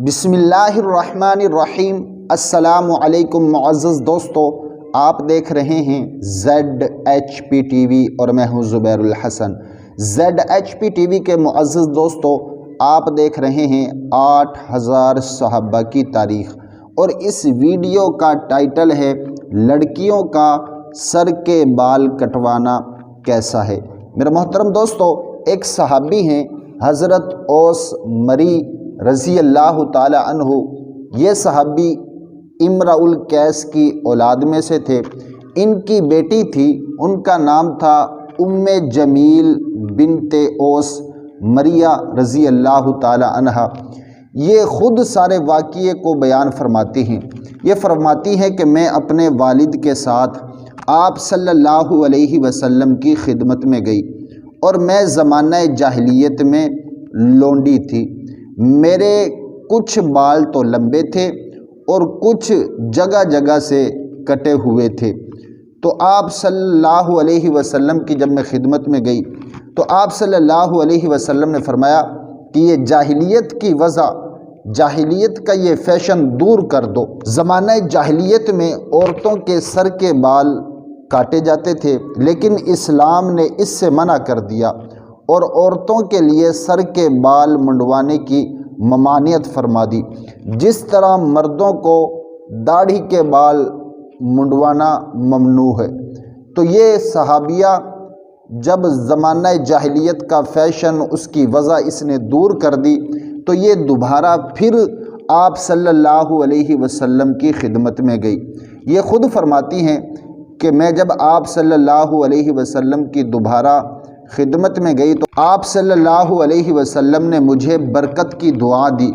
بسم اللہ الرحمن الرحیم۔ السلام علیکم معزز دوستو، آپ دیکھ رہے ہیں ZHP TV اور میں ہوں زبیر الحسن۔ ZHP TV کے معزز دوستو، آپ دیکھ رہے ہیں 8000 صحابہ کی تاریخ، اور اس ویڈیو کا ٹائٹل ہے لڑکیوں کا سر کے بال کٹوانا کیسا ہے۔ میرے محترم دوستو، ایک صحابی ہیں حضرت اوس مری رضی اللہ تعالی عنہ۔ یہ صحابی امرؤ القیس کی اولاد میں سے تھے۔ ان کی بیٹی تھی، ان کا نام تھا ام جمیل بنت اوس مریہ رضی اللہ تعالی عنہ۔ یہ خود سارے واقعے کو بیان فرماتی ہیں۔ یہ فرماتی ہیں کہ میں اپنے والد کے ساتھ آپ صلی اللہ علیہ وسلم کی خدمت میں گئی، اور میں زمانہ جاہلیت میں لونڈی تھی۔ میرے کچھ بال تو لمبے تھے اور کچھ جگہ جگہ سے کٹے ہوئے تھے۔ تو آپ صلی اللہ علیہ وسلم کی جب میں خدمت میں گئی تو آپ صلی اللہ علیہ وسلم نے فرمایا کہ یہ جاہلیت کی وضع، جاہلیت کا یہ فیشن دور کر دو۔ زمانہ جاہلیت میں عورتوں کے سر کے بال کاٹے جاتے تھے، لیکن اسلام نے اس سے منع کر دیا اور عورتوں کے لیے سر کے بال منڈوانے کی ممانعت فرما دی۔ جس طرح مردوں کو داڑھی کے بال منڈوانا ممنوع ہے، تو یہ صحابیہ جب زمانہ جاہلیت کا فیشن، اس کی وضع اس نے دور کر دی، تو یہ دوبارہ پھر آپ صلی اللہ علیہ وسلم کی خدمت میں گئی۔ یہ خود فرماتی ہیں کہ میں جب آپ صلی اللہ علیہ وسلم کی دوبارہ خدمت میں گئی تو آپ صلی اللہ علیہ وسلم نے مجھے برکت کی دعا دی،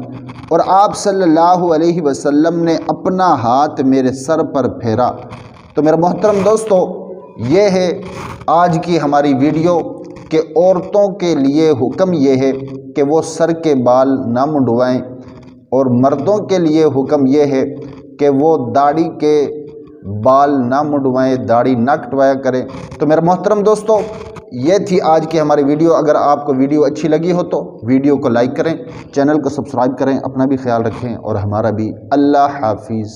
اور آپ صلی اللہ علیہ وسلم نے اپنا ہاتھ میرے سر پر پھیرا۔ تو میرے محترم دوستو، یہ ہے آج کی ہماری ویڈیو کہ عورتوں کے لیے حکم یہ ہے کہ وہ سر کے بال نہ منڈوائیں، اور مردوں کے لیے حکم یہ ہے کہ وہ داڑھی کے بال نہ منڈوائیں، داڑھی نہ کٹوایا کریں۔ تو میرے محترم دوستو، یہ تھی آج کی ہماری ویڈیو۔ اگر آپ کو ویڈیو اچھی لگی ہو تو ویڈیو کو لائک کریں، چینل کو سبسکرائب کریں، اپنا بھی خیال رکھیں اور ہمارا بھی۔ اللہ حافظ۔